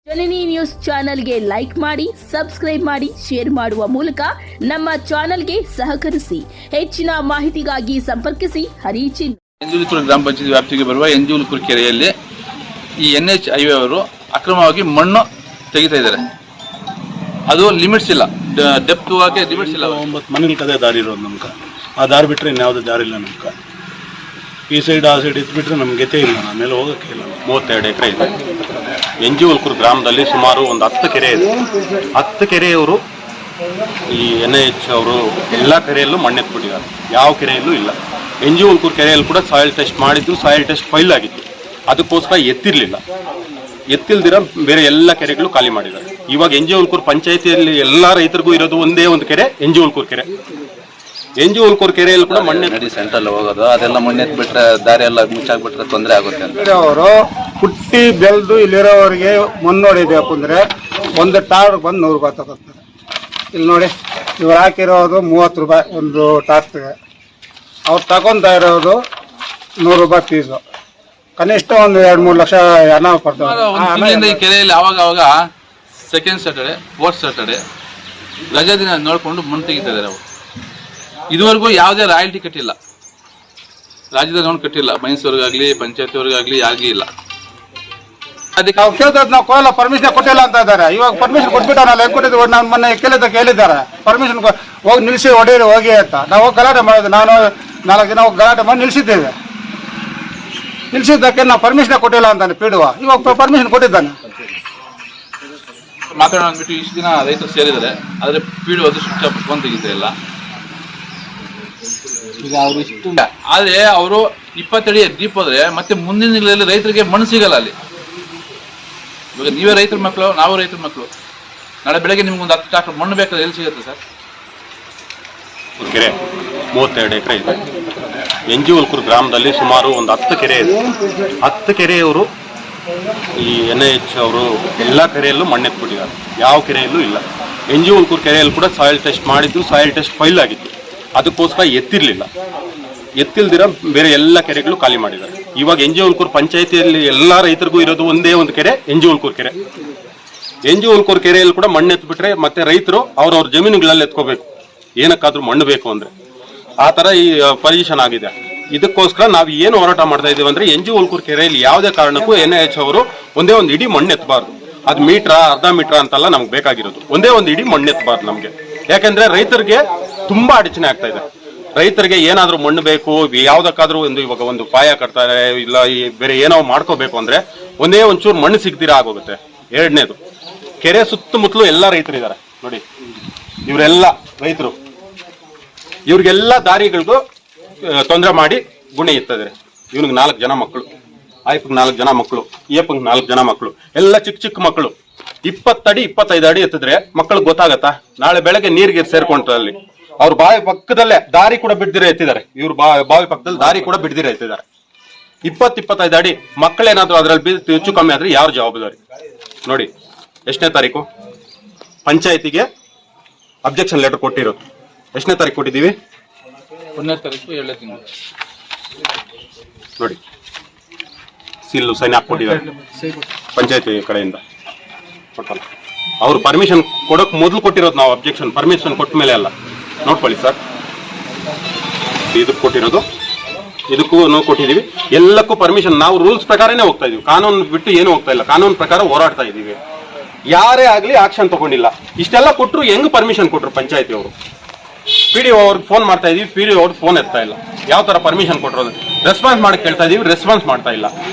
ಜನನಿ news ಚಾನೆಲ್ಗೆ like ಮಾಡಿ, subscribe ಮಾಡಿ, ಶೇರ್ ಮಾಡುವ ಮೂಲಕ ನಮ್ಮ ಚಾನೆಲ್ಗೆ ಸಹಕರಿಸಿ. ಹೆಚ್ಚಿನ ಮಾಹಿತಿಗಾಗಿ ಸಂಪರ್ಕಿಸಿ ಹರಿಚಿನ್. ಎಂಜೂಲುಕುರು ಗ್ರಾಮ ಪಂಚಾಯತ್ ವ್ಯಾಪ್ತಿಗೆ ಬರುವ ಎಂಜೂಲುಕುರು ಕೆರೆಯಲ್ಲಿ ಈ NH ಹೈವೇ ಅವರು ಅಕ್ರಮವಾಗಿ ಮಣ್ಣು ತೆಗಿತಾ ಇದ್ದಾರೆ. ಅದು ಲಿಮಿಟ್ಸ್ ಇಲ್ಲ, ಡೆಪ್ತ್ ಹೋಗಕ್ಕೆ ಲಿಮಿಟ್ಸ್ ಇಲ್ಲ. 9 ಮನೆಗೆ ಅದೇ ದಾರಿ ಇರೋದು ನಮ್ಗೆ. ಆ ದಾರಿ ಬಿಟ್ಟರೆ ಇನ್ಯಾವುದೇ ದಾರಿ ಇಲ್ಲ ನಮ್ಗೆ. ಈ ಸೈಡ್ ಆ ಸೈಡ್ ಇದ್ಬಿಟ್ರೆ ನಮ್ಗೆ ಗತಿ ಇಲ್ಲ, ಆಮೇಲೆ ಹೋಗೋಕ್ಕೆ ಇಲ್ಲ. 32 ಎಕರೆ ಇದೆ. ಎಂಜೂಲುಕುರು ಗ್ರಾಮದಲ್ಲಿ ಸುಮಾರು ಒಂದು 10 ಕೆರೆ ಇದೆ. 10 ಕೆರೆಯವರು ಈ NH ಅವರು ಎಲ್ಲ ಕೆರೆಯಲ್ಲೂ ಮಣ್ಣೆತ್ಬಿಟ್ಟಿದ್ದಾರೆ, ಯಾವ ಕೆರೆಯಲ್ಲೂ ಇಲ್ಲ. ಎಂಜೂಲುಕುರು ಕೆರೆಯಲ್ಲಿ ಕೂಡ ಸಾಯಿಲ್ ಟೆಸ್ಟ್ ಮಾಡಿದ್ದು, ಸಾಯಿಲ್ ಟೆಸ್ಟ್ ಫೈಲ್ ಆಗಿತ್ತು. ಅದಕ್ಕೋಸ್ಕರ ಎತ್ತಿರಲಿಲ್ಲ. ಎತ್ತಿಲ್ದಿರ ಬೇರೆ ಎಲ್ಲ ಕೆರೆಗಳು ಖಾಲಿ ಮಾಡಿದ್ದಾರೆ. ಇವಾಗ ಎಂಜೂಲುಕುರು ಪಂಚಾಯತಿಯಲ್ಲಿ ಎಲ್ಲ ರೈತರಿಗೂ ಇರೋದು ಒಂದೇ ಒಂದು ಕೆರೆ, ಎಂಜೂಲುಕುರು ಕೆರೆ. ಎಂಜೂಲುಕುರು ಕೆರೆಯಲ್ಲಿ ಕೂಡ ಮಣ್ಣೆ ಸೆಂಟ್ರಲ್ ಹೋಗೋದು, ಅದೆಲ್ಲ ಮಣ್ಣೆತ್ ಬಿಟ್ರೆ ದಾರಿ ಎಲ್ಲ ಮುಚ್ಚಾಕ್ಬಿಟ್ರೆ ತೊಂದರೆ ಆಗುತ್ತೆ ಅಂತ. ಅವರು ಹುಟ್ಟಿ ಬೆಳೆದು ಇಲ್ಲಿರೋರಿಗೆ ಮಣ್ಣು ಹೊಡಿಬೇಕು ಅಂದರೆ ಒಂದು ಟಾರ್ ಬಂದು 100 ರೂಪಾಯಿ ತಗೋತಾರೆ. ಇಲ್ಲಿ ನೋಡಿ, ಇವ್ರು ಹಾಕಿರೋದು 30 ರೂಪಾಯಿ ಒಂದು ಟಾರ್ಗೆ. ಅವ್ರು ತಗೊತಾ ಇರೋದು 100 ರೂಪಾಯಿ ಫೀಸು. ಕನಿಷ್ಠ ಒಂದು 2-3 ಲಕ್ಷ ಹಣ ಪಡ್ತಾರೆ. ಈ ಕೆರೆಯಲ್ಲಿ ಅವಾಗ ಸೆಕೆಂಡ್ ಸ್ಯಾಟರ್ಡೆ, ಫೋರ್ತ್ ಸ್ಯಾಟರ್ಡೆ ರಜಾ ದಿನ ನೋಡ್ಕೊಂಡು ಮಣ್ಣು ತೆಗಿತಾ ಇದ್ದಾರೆ. ಅವರು ಇದುವರೆಗೂ ಯಾವುದೇ ರಾಯಲ್ಟಿ ಕಟ್ಟಿಲ್ಲ, ರಾಜ್ಯದ ನೋಡಿ ಕಟ್ಟಿಲ್ಲ. ಮೈಸೂರಿಗಾಗ್ಲಿ ಪಂಚಾಯತಿಯವ್ರಿಗಾಗ್ಲಿ ಯಾರಿಗೂ ಇಲ್ಲ. ಅದಕ್ಕೆ ನಾವು ಕೇಳ್ತದ್ ನಾವು ಕೊಡಲ್ಲ, ಪರ್ಮಿಷನ್ ಕೊಟ್ಟಿಲ್ಲ ಅಂತ ಇದ್ದಾರೆ. ಇವಾಗ ಪರ್ಮಿಷನ್ ಕೊಟ್ಬಿಟ್ಟಾರಲ್ಲ, ಹೆಂಗ್ ಕೊಟ್ಟಿದ್ದು ನಾನು ಮೊನ್ನೆ ಕೇಳಿದ್ದಾರೆ ಪರ್ಮಿಷನ್ ಹೋಗಿ ನಿಲ್ಲಿಸಿ ಹೊಡೆಯಿರಿ ಹೋಗಿ ಅಂತ. ನಾವು ಹೋಗಿ ಗಲಾಟೆ ಮಾಡೋದು, ನಾನು 4 ದಿನ ಹೋಗಿ ಗಲಾಟೆ ಮಾಡಿ ನಿಲ್ಲಿಸಿದ್ದೇವೆ. ನಿಲ್ಲಿಸಿದ್ದಕ್ಕೆ ನಾವು ಪರ್ಮಿಷನ್ ಕೊಟ್ಟಿಲ್ಲ ಅಂತಾನೆ ಪಿಡುವ. ಇವಾಗ ಪರ್ಮಿಷನ್ ಕೊಟ್ಟಿದ್ದಾನೆ. ಮಾತಾಡೋಣ ಅಂದ್ಬಿಟ್ಟು ಇಷ್ಟು ದಿನ ರೈತರು ಸೇರಿದ್ದಾರೆ, ಆದರೆ ಪೀಡು ಅದು ಸ್ವಿಚ್ ಆಫ್ ಫೋನ್ ತೆಗಿತಾ ಇಲ್ಲ. ಆದ್ರೆ ಅವರು 20 ಅಡಿ ಡೀಪ್ ಹೋದ್ರೆ ಮತ್ತೆ ಮುಂದಿನ ದಿನಗಳಲ್ಲಿ ರೈತರಿಗೆ ಮಣ್ಣು ಸಿಗಲ್ಲ ಅಲ್ಲಿ. ಇವಾಗ ನೀವೇ ರೈತರ ಮಕ್ಕಳು, ನಾವು ರೈತರ ಮಕ್ಕಳು. ನಾಳೆ ಬೆಳಗ್ಗೆ ನಿಮ್ಗೊಂದು 10 ಟ್ರಾಕ್ಟರ್ ಮಣ್ಣು ಬೇಕಾದ್ರೆ ಎಲ್ಲಿ ಸಿಗುತ್ತೆ ಸರ್? ಕೆರೆ 32 ಎಕರೆ ಇದೆ. ಎಂಜೂಲುಕುರು ಗ್ರಾಮದಲ್ಲಿ ಸುಮಾರು ಒಂದು 10 ಕೆರೆ ಇದೆ. 10 ಕೆರೆಯವರು ಈ NH ಅವರು ಎಲ್ಲ ಕೆರೆಯಲ್ಲೂ ಮಣ್ಣೆತ್ಬಿಟ್ಟಿದ್ದಾರೆ, ಯಾವ ಕೆರೆಯಲ್ಲೂ ಇಲ್ಲ. ಎಂಜೂಲುಕುರು ಕೆರೆಯಲ್ಲಿ ಕೂಡ ಸಾಯಿಲ್ ಟೆಸ್ಟ್ ಮಾಡಿದ್ದು, ಸಾಯಿಲ್ ಟೆಸ್ಟ್ ಫೈಲ್ ಆಗಿತ್ತು. ಅದಕ್ಕೋಸ್ಕರ ಎತ್ತಿರಲಿಲ್ಲ. ಎತ್ತಿಲ್ದಿರ ಬೇರೆ ಎಲ್ಲ ಕೆರೆಗಳು ಖಾಲಿ ಮಾಡಿದ್ದಾರೆ. ಇವಾಗ ಎಂಜೂಲುಕುರು ಪಂಚಾಯತಿಯಲ್ಲಿ ಎಲ್ಲ ರೈತರಿಗೂ ಇರೋದು ಒಂದೇ ಒಂದು ಕೆರೆ, ಎಂಜೂಲುಕುರು ಕೆರೆ. ಎಂಜೂಲುಕುರು ಕೆರೆಯಲ್ಲಿ ಕೂಡ ಮಣ್ಣು ಎತ್ಬಿಟ್ರೆ ಮತ್ತೆ ರೈತರು ಅವ್ರವ್ರ ಜಮೀನುಗಳಲ್ಲಿ ಎತ್ಕೋಬೇಕು, ಏನಕ್ಕಾದ್ರೂ ಮಣ್ಣು ಬೇಕು ಅಂದ್ರೆ. ಆ ಥರ ಈ ಪೊಸಿಷನ್ ಆಗಿದೆ. ಇದಕ್ಕೋಸ್ಕರ ನಾವು ಏನು ಹೋರಾಟ ಮಾಡ್ತಾ ಇದ್ದೀವಿ ಅಂದ್ರೆ, ಎಂಜೂಲುಕುರು ಕೆರೆಯಲ್ಲಿ ಯಾವುದೇ ಕಾರಣಕ್ಕೂ NH ಅವರು ಒಂದೇ ಒಂದು ಇಡೀ ಮಣ್ಣು ಎತ್ತಬಾರ್ದು. ಅದು ಮೀಟ್ರ, ಅರ್ಧ ಮೀಟ್ರ ಅಂತಲ್ಲ ನಮ್ಗೆ ಬೇಕಾಗಿರೋದು, ಒಂದೇ ಒಂದು ಇಡೀ ಮಣ್ಣು ಎತ್ತಬಾರ್ದು ನಮಗೆ. ಯಾಕಂದ್ರೆ ರೈತರಿಗೆ ತುಂಬಾ ಅಡಚಣೆ ಆಗ್ತಾ ಇದೆ. ರೈತರಿಗೆ ಏನಾದ್ರೂ ಮಣ್ಣು ಬೇಕು, ಯಾವ್ದಕ್ಕಾದ್ರೂ ಇವಾಗ ಒಂದು ಪಾಯ ಕಟ್ತಾರೆ, ಇಲ್ಲ ಈ ಬೇರೆ ಏನೋ ಮಾಡ್ಕೋಬೇಕು ಅಂದ್ರೆ ಒಂದೇ ಒಂಚೂರು ಮಣ್ಣು ಸಿಗ್ದಿರ ಆಗೋಗುತ್ತೆ. ಎರಡನೇದು, ಕೆರೆ ಸುತ್ತಮುತ್ತಲು ಎಲ್ಲ ರೈತರಿದ್ದಾರೆ ನೋಡಿ, ಇವರೆಲ್ಲ ರೈತರು. ಇವ್ರಿಗೆಲ್ಲ ದಾರಿಗಳಿಗೂ ತೊಂದರೆ ಮಾಡಿ ಗುಣೆ ಇರ್ತಿದ್ದಾರೆ. ಇವನಿಗೆ 4 ಜನ ಮಕ್ಕಳು, ಆಯ್ಪಗೆ 4 ಜನ ಮಕ್ಕಳು, ಈಯಪ್ಪಗೆ 4 ಜನ ಮಕ್ಕಳು, ಎಲ್ಲ ಚಿಕ್ಕ ಚಿಕ್ಕ ಮಕ್ಕಳು. 20 ಅಡಿ 25 ಅಡಿ ಎತ್ತಿದ್ರೆ ಮಕ್ಕಳಿಗೆ ಗೊತ್ತಾಗತ್ತಾ? ನಾಳೆ ಬೆಳಗ್ಗೆ ನೀರಿಗೆ ಸೇರ್ಕೊಂಡ್ರೆ ಅಲ್ಲಿ ಅವ್ರ ಬಾವಿ ಪಕ್ಕದಲ್ಲೇ ದಾರಿ ಕೂಡ ಬಿಡ್ದಿರ ಎತ್ತಿದ್ದಾರೆ. ಇವ್ರು ಬಾವಿ ಪಕ್ಕದಲ್ಲಿ ದಾರಿ ಕೂಡ ಬಿಡ್ದಿರ ಎತ್ತಿದ್ದಾರೆ. 20-25 ಅಡಿ ಮಕ್ಕಳೇನಾದ್ರು ಅದ್ರಲ್ಲಿ ಹೆಚ್ಚು ಕಮ್ಮಿ ಆದ್ರೆ ಯಾರು ಜವಾಬ್ದಾರಿ? ನೋಡಿ, ಎಷ್ಟನೇ ತಾರೀಕು ಪಂಚಾಯತಿಗೆ ಅಬ್ಜೆಕ್ಷನ್ ಲೆಟರ್ ಕೊಟ್ಟಿರೋದು? ಎಷ್ಟನೇ ತಾರೀಕು ಕೊಟ್ಟಿದ್ದೀವಿ? 1ನೇ ತಾರೀಕು 7ನೇ ತಿಂಗಳು. ನೋಡಿ, ಸೀಲ್ ಸೈನ್ ಹಾಕ್ಕೊಟ್ಟಿದ್ದಾರೆ ಪಂಚಾಯತಿ ಕಡೆಯಿಂದ. ಅವ್ರು ಪರ್ಮಿಷನ್ ಕೊಡೋಕೆ ಮೊದಲು ಕೊಟ್ಟಿರೋದು ನಾವು ಅಬ್ಜೆಕ್ಷನ್. ಪರ್ಮಿಷನ್ ಕೊಟ್ಟ ಮೇಲೆ ಅಲ್ಲ. ನೋಡ್ಕೊಳ್ಳಿ ಸರ್, ಇದಕ್ಕೆ ಕೊಟ್ಟಿರೋದು, ಇದಕ್ಕೂ ನಾವು ಕೊಟ್ಟಿದ್ದೀವಿ. ಎಲ್ಲಕ್ಕೂ ಪರ್ಮಿಷನ್. ನಾವು ರೂಲ್ಸ್ ಪ್ರಕಾರನೇ ಹೋಗ್ತಾ ಇದೀವಿ, ಕಾನೂನು ಬಿಟ್ಟು ಏನು ಹೋಗ್ತಾ ಇಲ್ಲ. ಕಾನೂನು ಪ್ರಕಾರ ಹೋರಾಡ್ತಾ ಇದೀವಿ. ಯಾರೇ ಆಗ್ಲಿ ಆಕ್ಷನ್ ತಗೊಂಡಿಲ್ಲ. ಇಷ್ಟೆಲ್ಲ ಕೊಟ್ಟರು ಹೆಂಗ್ ಪರ್ಮಿಷನ್ ಕೊಟ್ರು ಪಂಚಾಯತಿ ಅವರು? PDO ಅವ್ರಿಗೆ ಫೋನ್ ಮಾಡ್ತಾ ಇದೀವಿ, PDO ಅವ್ರಿಗೆ ಫೋನ್ ಎತ್ತಾ ಇಲ್ಲ. ಯಾವ ತರ ಪರ್ಮಿಷನ್ ಕೊಟ್ಟರು? ರೆಸ್ಪಾನ್ಸ್ ಮಾಡಕ್ ಕೇಳ್ತಾ ಇದೀವಿ, ರೆಸ್ಪಾನ್ಸ್ ಮಾಡ್ತಾ ಇಲ್ಲ.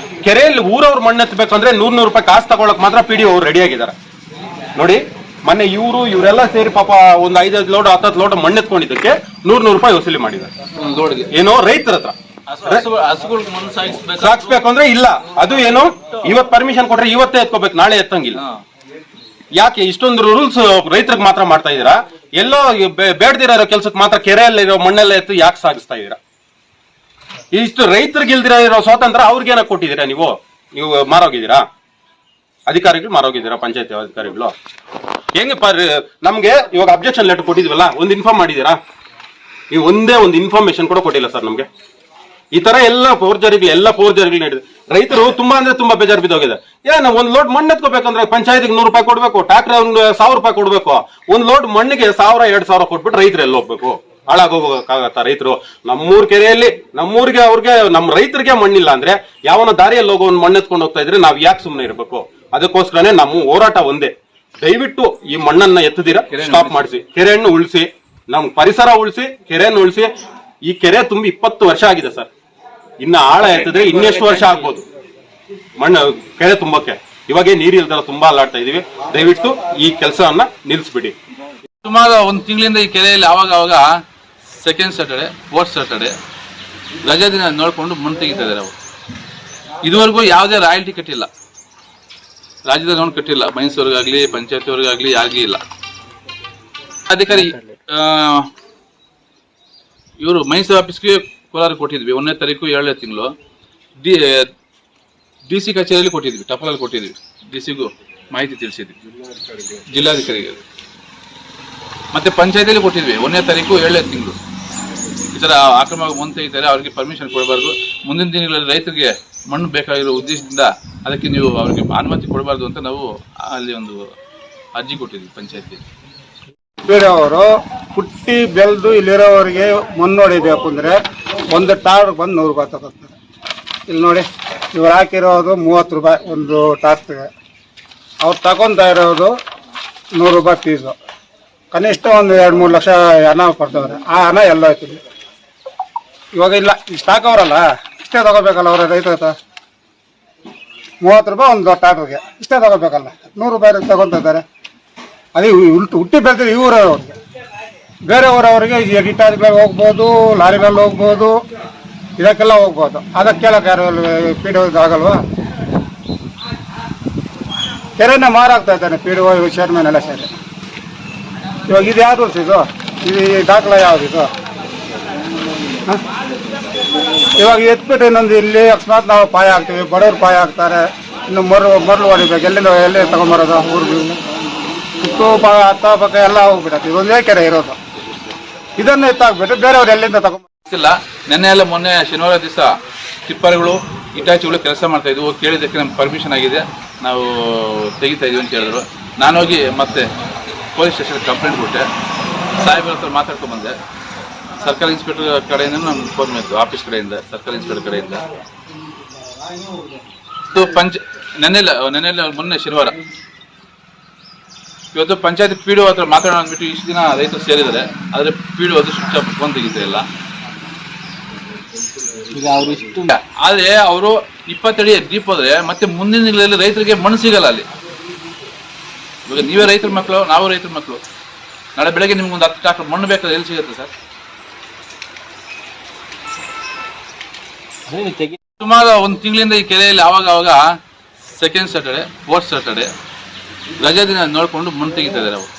ಕೆರೆಯಲ್ಲಿ ಊರವ್ರು ಮಣ್ಣು ಎತ್ತಬೇಕಂದ್ರೆ 100 ರೂಪಾಯಿ ಕಾಸು ತಗೊಳಕ್ ಮಾತ್ರ PDO ಅವ್ರು ರೆಡಿ ಆಗಿದ್ದಾರೆ. ನೋಡಿ, ಮೊನ್ನೆ ಇವರೆಲ್ಲ ಸೇರಿ ಪಾಪ ಒಂದು 5 ಲೋಡ್ 10 ಲೋಡ್ ಮಣ್ಣು ಎತ್ಕೊಂಡಿದ್ದಕ್ಕೆ 100 ರೂಪಾಯಿ ವಸೂಲಿ ಮಾಡಿದ್ದಾರೆ. ಏನೋ ರೈತರ ಹತ್ರ ಸಾಕ್ಸ್ಬೇಕು ಅಂದ್ರೆ ಇಲ್ಲ. ಅದು ಏನೋ ಇವತ್ತು ಪರ್ಮಿಷನ್ ಕೊಟ್ರೆ ಇವತ್ತೇ ಎತ್ಕೋಬೇಕು, ನಾಳೆ ಎತ್ತಂಗಿಲ್ಲ. ಯಾಕೆ ಇಷ್ಟೊಂದು ರೂಲ್ಸ್ ರೈತರಿಗೆ ಮಾತ್ರ ಮಾಡ್ತಾ ಇದೀರಾ? ಎಲ್ಲೋ ಬೇಡದಿರೋ ಕೆಲ್ಸಕ್ಕೆ ಮಾತ್ರ ಕೆರೆಯಲ್ಲಿರೋ ಮಣ್ಣೆಲ್ಲ ಎತ್ತು ಯಾಕೆ ಸಾಗಿಸ್ತಾ ಇದೀರಾ? ಇಷ್ಟು ರೈತರಿಗೆ ಇಲ್ದಿರ ಇರೋ ಸ್ವಾತಂತ್ರ್ಯ ಅವ್ರಿಗೇನ ಕೊಟ್ಟಿದ್ದೀರಾ? ನೀವು ಮಾರೋಗಿದ್ದೀರಾ? ಅಧಿಕಾರಿಗಳು ಮಾರೋಗಿದ್ದೀರಾ? ಪಂಚಾಯತಿ ಅಧಿಕಾರಿಗಳು ಹೆಂಗೆ ನಮ್ಗೆ ಇವಾಗ ಅಬ್ಜೆಕ್ಷನ್ ಲೆಟರ್ ಕೊಟ್ಟಿದ್ವಲ್ಲ, ಒಂದು ಇನ್ಫಾರ್ಮ್ ಮಾಡಿದೀರಾ? ನೀವು ಒಂದೇ ಒಂದು ಇನ್ಫಾರ್ಮೇಶನ್ ಕೂಡ ಕೊಟ್ಟಿಲ್ಲ ಸರ್ ನಮ್ಗೆ. ಈ ತರ ಎಲ್ಲ ಫೋರ್ಜರಿಗಳು ನಡೆದಿದೆ. ರೈತರು ತುಂಬಾ ಅಂದ್ರೆ ತುಂಬಾ ಬೇಜಾರು ಬಿದ್ದೋಗಿದೆ. ಏನ ಒಂದ್ ಲೋಡ್ ಮಣ್ಣು ಎತ್ಕೋಬೇಕಂದ್ರೆ ಪಂಚಾಯತಿಗೆ 100 ರೂಪಾಯಿ ಕೊಡ್ಬೇಕು, ಟ್ರಾಕ್ಟರ್ 1000 ರೂಪಾಯಿ ಕೊಡ್ಬೇಕು. ಒಂದ್ ಲೋಡ್ ಮಣ್ಣಿಗೆ 1000-2000 ಕೊಟ್ಬಿಟ್ಟು ರೈತರು ಎಲ್ಲಿ ಹೋಗ್ಬೇಕು? ಹಾಳಾಗೋಗತ್ತ ರೈತರು. ನಮ್ಮೂರ್ ಕೆರೆಯಲ್ಲಿ ನಮ್ಮೂರಿಗೆ ಅವ್ರಿಗೆ ನಮ್ಮ ರೈತರಿಗೆ ಮಣ್ಣಿಲ್ಲ ಅಂದ್ರೆ ಯಾವನ ದಾರಿಯಲ್ಲಿ ಹೋಗೋ ಒಂದು ಮಣ್ಣು ಎತ್ಕೊಂಡು ಹೋಗ್ತಾ ಇದ್ರೆ ನಾವ್ ಯಾಕೆ ಸುಮ್ಮನೆ ಇರ್ಬೇಕು? ಅದಕ್ಕೋಸ್ಕರನೇ ನಮ್ಮ ಹೋರಾಟ ಒಂದೇ, ದಯವಿಟ್ಟು ಈ ಮಣ್ಣನ್ನ ಎತ್ತದಿರ ಸ್ಟಾಪ್ ಮಾಡಿಸಿ, ಕೆರೆಯನ್ನು ಉಳಿಸಿ, ನಮ್ ಪರಿಸರ ಉಳಿಸಿ, ಕೆರೆಯನ್ನು ಉಳಿಸಿ. ಈ ಕೆರೆ ತುಂಬಿ 20 ವರ್ಷ ಆಗಿದೆ ಸರ್. ಇನ್ನ ಆಳ ಎತ್ತಿದ್ರೆ ಇನ್ನೆಷ್ಟು ವರ್ಷ ಆಗ್ಬೋದು ಮಣ್ಣು ಕೆರೆ ತುಂಬಕ್ಕೆ? ಇವಾಗೇ ನೀರಿಲ್ದಲ್ಲ ತುಂಬಾ ಅಲ್ಲಾಡ್ತಾ ಇದೀವಿ. ದಯವಿಟ್ಟು ಈ ಕೆಲಸವನ್ನ ನಿಲ್ಲಿಸ್ಬಿಡಿ. ಸುಮಾರು ಒಂದು ತಿಂಗಳಿಂದ ಈ ಕೆರೆಯಲ್ಲಿ ಅವಾಗ ಸೆಕೆಂಡ್ ಸ್ಯಾಟರ್ಡೆ, ಫೋರ್ತ್ ಸ್ಯಾಟರ್ಡೆ ರಜಾ ದಿನ ನೋಡಿಕೊಂಡು ಮಣ್ಣು ತೆಗಿತಾ ಇದ್ದಾರೆ ಅವರು. ಇದುವರೆಗೂ ಯಾವುದೇ ರಾಯಲ್ಟಿ ಕಟ್ಟಿಲ್ಲ, ರಾಜ್ಯದ ನೋಡ್ ಕಟ್ಟಿಲ್ಲ. ಮೈಸೂರಿಗಾಗ್ಲಿ ಪಂಚಾಯತಿಯವ್ರಿಗಾಗ್ಲಿ ಯಾರಿಗೂ ಇಲ್ಲ. ಅಧಿಕಾರಿ ಇವರು ಮೈಸೂರು ಆಫೀಸ್ಗೆ ಕೋಲಾರ ಕೊಟ್ಟಿದ್ವಿ 1ನೇ ತಾರೀಕು 7ನೇ ತಿಂಗಳು. ಡಿ ಸಿ ಕಚೇರಿಯಲ್ಲಿ ಕೊಟ್ಟಿದ್ವಿ, ಟಪಲಲ್ಲಿ ಕೊಟ್ಟಿದ್ವಿ. ಡಿ ಸಿಗೂ ಮಾಹಿತಿ ತಿಳಿಸಿದ್ವಿ, ಜಿಲ್ಲಾಧಿಕಾರಿಗೆ. ಮತ್ತೆ ಪಂಚಾಯತಿಯಲ್ಲಿ ಕೊಟ್ಟಿದ್ವಿ 1ನೇ ತಾರೀಕು 7ನೇ ತಿಂಗಳು. ಈ ಥರ ಆಕ್ರಮವಾಗಿ ಮಣ್ಣು ತೆಗಿತಾರೆ, ಅವ್ರಿಗೆ ಪರ್ಮಿಷನ್ ಕೊಡಬಾರ್ದು. ಮುಂದಿನ ದಿನಗಳಲ್ಲಿ ರೈತರಿಗೆ ಮಣ್ಣು ಬೇಕಾಗಿರೋ ಉದ್ದೇಶದಿಂದ ಅದಕ್ಕೆ ನೀವು ಅವ್ರಿಗೆ ಅನುಮತಿ ಕೊಡಬಾರ್ದು ಅಂತ ನಾವು ಅಲ್ಲಿ ಒಂದು ಅರ್ಜಿ ಕೊಟ್ಟಿದ್ವಿ ಪಂಚಾಯತಿ. ಬೇರೆಯವರು ಹುಟ್ಟಿ ಬೆಳೆದು ಇಲ್ಲಿರೋರಿಗೆ ಮಣ್ಣು ಹೊಡಿಬೇಕು ಅಂದರೆ ಒಂದು ಟಾರ್ ಬಂದು 100 ರೂಪಾಯಿ ತಗೋತಾರೆ. ಇಲ್ಲಿ ನೋಡಿ, ಇವ್ರು ಹಾಕಿರೋದು 30 ರೂಪಾಯಿ ಒಂದು ಟಾರ್ಗೆ. ಅವ್ರು ತಗೊತಾ ಇರೋದು 100 ರೂಪಾಯಿ ಫೀಸು. ಕನಿಷ್ಠ ಒಂದು 2-3 ಲಕ್ಷ ಹಣ ಕೊಡ್ತವ್ರೆ. ಆ ಹಣ ಎಲ್ಲ ಹೋಯ್ತಿದೆ. ಇವಾಗ ಇಲ್ಲ, ಇಷ್ಟು ಹಾಕವ್ರಲ್ಲ, ಇಷ್ಟೇ ತಗೋಬೇಕಲ್ಲ ಅವರ ರೈತ. 30 ರೂಪಾಯಿ ಒಂದು ಟಾರ್ಗೆ ಇಷ್ಟೇ ತಗೋಬೇಕಲ್ಲ, 100 ರೂಪಾಯಿ ತಗೊತಾ ಇದ್ದಾರೆ. ಅದೇ ಹುಟ್ಟಿ ಬೆಳೆದ್ರೆ ಇವರವ್ರಿಗೆ. ಬೇರೆ ಊರವ್ರಿಗೆ ರಿಟಾರ್ಗೆ ಹೋಗ್ಬೋದು, ಲಾರಿ ಮೇಲೆ ಹೋಗ್ಬೋದು, ಇದಕ್ಕೆಲ್ಲ ಹೋಗ್ಬೋದು. ಅದಕ್ಕೆ ಕೇಳಕ್ಕೆ ಯಾರು ಪಿ ಡಿ ಆಗಲ್ವಾ? ಕೆರೆನೇ ಮಾರಾಗ್ತಾ ಇದ್ದಾನೆ ಪಿ ಡಿ ಒ ಚೇರ್ಮನ್ ಎಲ್ಲ ಸೇರಿ. ಇವಾಗ ಇದು ಯಾವುದು ಇದು ದಾಖಲೆ ಯಾವುದಿದು? ಇವಾಗ ಎತ್ಬಿಟ್ಟು ಇನ್ನೊಂದು ಇಲ್ಲಿ ಅಕಸ್ಮಾತ್ ನಾವು ಪಾಯ ಹಾಕ್ತೀವಿ, ಬಡವ್ರು ಪಾಯ ಹಾಕ್ತಾರೆ, ಇನ್ನು ಮರಳು ಹೊಡಿಬೇಕು. ಎಲ್ಲಿ ತಗೊಂಬರೋದು? ಊರಿಗೆ ಸುತ್ತು ಅಕ್ಕಪಕ್ಕ ಎಲ್ಲ ಹೋಗ್ಬಿಡತ್ತೆ. ಇದೊಂದೇ ಕೆರೆ ಇರೋದು, ಇದನ್ನು ಎತ್ತಾಕ್ಬಿಟ್ಟು ಬೇರೆಯವ್ರು ಎಲ್ಲಿಂದ ತಗೊಂಡಿಲ್ಲ. ನೆನ್ನೆ ಎಲ್ಲ ಮೊನ್ನೆ ಶನಿವಾರ ದಿವಸ ಟಿಪ್ಪರ್ಗಳು ಇಟಾಚಿಗಳು ಕೆಲಸ ಮಾಡ್ತಾ ಇದ್ವು. ಕೇಳಿದ್ದಕ್ಕೆ ನಮ್ಗೆ ಪರ್ಮಿಷನ್ ಆಗಿದೆ, ನಾವು ತೆಗಿತಾ ಇದೀವಿ ಅಂತ ಹೇಳಿದ್ರು. ನಾನು ಹೋಗಿ ಮತ್ತೆ ಪೊಲೀಸ್ ಸ್ಟೇಷನ್ ಕಂಪ್ಲೇಂಟ್ ಕೊಟ್ಟೆ. ಸಾಹೇಬ್ರ ಹತ್ರ ಮಾತಾಡ್ಕೊಂಡು ಬಂದೆ. ಸರ್ಕಲ್ ಇನ್ಸ್ಪೆಕ್ಟರ್ ಕಡೆಯಿಂದ ನಮ್ಗೆ ಫೋನ್ ಮಾಡಿತ್ತು, ಆಫೀಸ್ ಕಡೆಯಿಂದ, ಸರ್ಕಲ್ ಇನ್ಸ್ಪೆಕ್ಟರ್ ಕಡೆಯಿಂದ. ನೆನ್ನೆಲ್ಲ ಮೊನ್ನೆ ಶನಿವಾರ. ಇವತ್ತು ಪಂಚಾಯತ್ ಪಿ ಡಿ ಒ ಹತ್ರ ಮಾತಾಡೋಣ ಅಂದ್ಬಿಟ್ಟು ಇಷ್ಟು ದಿನ ರೈತರು ಸೇರಿದ್ದಾರೆ. ಆದರೆ ಪಿ ಡಿ ಒ ಅದು ಸ್ವಿಚ್ ಆಫ್ ಫೋನ್ ತೆಗಿತಾ ಇಲ್ಲ. ಆದರೆ ಅವರು 20 ಅಡಿ ಡೀಪ್ ಹೋದ್ರೆ ಮತ್ತೆ ಮುಂದಿನ ದಿನಗಳಲ್ಲಿ ರೈತರಿಗೆ ಮಣ್ಣು ಸಿಗಲ್ಲ ಅಲ್ಲಿ. ಇವಾಗ ನೀವೇ ರೈತರ ಮಕ್ಕಳು, ನಾವು ರೈತರ ಮಕ್ಕಳು. ನಾಳೆ ಬೆಳಗ್ಗೆ ನಿಮ್ಗೊಂದು 10 ಟ್ರಾಕ್ಟರ್ ಮಣ್ಣು ಬೇಕಾದ್ರೆ ಎಲ್ಲಿ ಸಿಗುತ್ತೆ ಸರ್? ಸುಮಾರು ಒಂದು ತಿಂಗಳಿಂದ ಈ ಕೆರೆಯಲ್ಲಿ ಅವಾಗ ಸೆಕೆಂಡ್ ಸ್ಯಾಟರ್ಡೆ, ಫೋರ್ತ್ ಸ್ಯಾಟರ್ಡೆ ರಜಾ ದಿನ ನೋಡಿಕೊಂಡು ಮಣ್ಣು ತೆಗಿತಾ ಇದ್ದಾರೆ ಅವರು.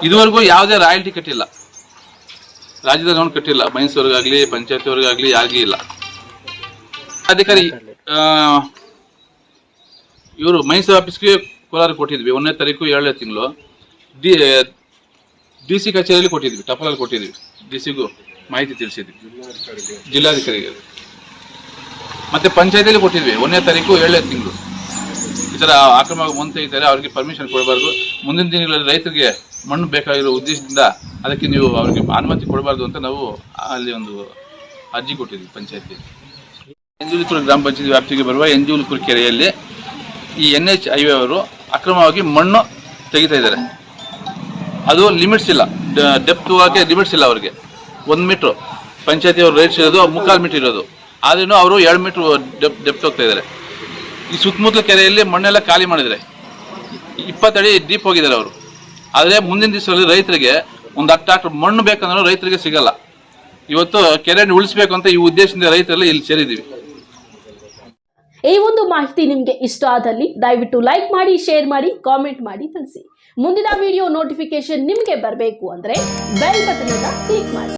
ಇದುವರೆಗೂ ಯಾವುದೇ ರಾಯಲ್ಟಿ ಕಟ್ಟಿಲ್ಲ, ರಾಜ್ಯದ ನೋಡ್ ಕಟ್ಟಿಲ್ಲ. ಮೈಸೂರಿಗಾಗ್ಲಿ ಪಂಚಾಯತಿಯವ್ರಿಗಾಗ್ಲಿ ಯಾರಿಗೂ ಇಲ್ಲ. ಅಧಿಕಾರಿ ಇವರು ಮೈಸೂರು ಆಫೀಸ್ಗೆ ಕೋಲಾರ ಕೊಟ್ಟಿದ್ವಿ 1ನೇ ತಾರೀಕು 7ನೇ ತಿಂಗಳು. ಡಿ ಸಿ ಕಚೇರಿಯಲ್ಲಿ ಕೊಟ್ಟಿದ್ವಿ, ಟಪಲಲ್ಲಿ ಕೊಟ್ಟಿದ್ವಿ. ಡಿ ಸಿಗೂ ಮಾಹಿತಿ ತಿಳಿಸಿದ್ವಿ, ಜಿಲ್ಲಾಧಿಕಾರಿಗೆ. ಮತ್ತೆ ಪಂಚಾಯತಿಯಲ್ಲಿ ಕೊಟ್ಟಿದ್ವಿ 1ನೇ ತಾರೀಕು 7ನೇ ತಿಂಗಳು. ಈ ಥರ ಆಕ್ರಮವಾಗಿ ಮಣ್ಣು ತೆಗಿತಾರೆ, ಅವ್ರಿಗೆ ಪರ್ಮಿಷನ್ ಕೊಡಬಾರ್ದು. ಮುಂದಿನ ದಿನಗಳಲ್ಲಿ ರೈತರಿಗೆ ಮಣ್ಣು ಬೇಕಾಗಿರೋ ಉದ್ದೇಶದಿಂದ ಅದಕ್ಕೆ ನೀವು ಅವ್ರಿಗೆ ಅನುಮತಿ ಕೊಡಬಾರ್ದು ಅಂತ ನಾವು ಅಲ್ಲಿ ಒಂದು ಅರ್ಜಿ ಕೊಟ್ಟಿದ್ವಿ ಪಂಚಾಯತಿ. ಎಂಜೂಲಿಪುರ ಗ್ರಾಮ ಪಂಚಾಯತಿ ವ್ಯಾಪ್ತಿಗೆ ಬರುವ ಎಂಜೂಲಿಪುರ ಕೆರೆಯಲ್ಲಿ ಈ NH ಹೈವೇ ಅವರು ಅಕ್ರಮವಾಗಿ ಮಣ್ಣು ತೆಗಿತಾ ಇದ್ದಾರೆ. ಅದು ಲಿಮಿಟ್ಸ್ ಇಲ್ಲ, ಡೆಪ್ತ್ ಹೋಗೋಕ್ಕೆ ಲಿಮಿಟ್ಸ್ ಇಲ್ಲ ಅವ್ರಿಗೆ. 1 ಮೀಟ್ರು ಪಂಚಾಯತಿ ಅವ್ರು ರೈಟ್ಸ್ ಇರೋದು 3/4 ಮೀಟರ್ ಇರೋದು, ಆದ್ರೂ ಅವರು 2 ಮೀಟ್ರ್ ಡೆಪ್ತ್ ಹೋಗ್ತಾ ಇದ್ದಾರೆ. ಈ ಸುತ್ತಮುತ್ತಲ ಕೆರೆಯಲ್ಲಿ ಮಣ್ಣೆಲ್ಲ ಖಾಲಿ ಮಾಡಿದರೆ 20 ಅಡಿ ಡೀಪ್ ಹೋಗಿದ್ದಾರೆ ಅವರು. ಆದರೆ ಮುಂದಿನ ದಿವಸದಲ್ಲಿ ರೈತರಿಗೆ ಒಂದು 10 ಟ್ರಾಕ್ಟರ್ ಮಣ್ಣು ಬೇಕಂದ್ರೂ ರೈತರಿಗೆ ಸಿಗಲ್ಲ. ಇವತ್ತು ಕೆರೆಯನ್ನು ಉಳಿಸಬೇಕು ಅಂತ ಈ ಉದ್ದೇಶದಿಂದ ರೈತರೆಲ್ಲ ಇಲ್ಲಿ ಸೇರಿದ್ದೀವಿ. ಈ ಒಂದು ಮಾಹಿತಿ ನಿಮಗೆ ಇಷ್ಟ ಆದಲ್ಲಿ ದಯವಿಟ್ಟು ಲೈಕ್ ಮಾಡಿ, ಶೇರ್ ಮಾಡಿ, ಕಾಮೆಂಟ್ ಮಾಡಿ ತಿಳಿಸಿ. ಮುಂದಿನ ವಿಡಿಯೋ ನೋಟಿಫಿಕೇಶನ್ ನಿಮಗೆ ಬರಬೇಕು ಅಂದ್ರೆ ಬೆಲ್ ಬಟನ್ ಅನ್ನು ಕ್ಲಿಕ್ ಮಾಡಿ.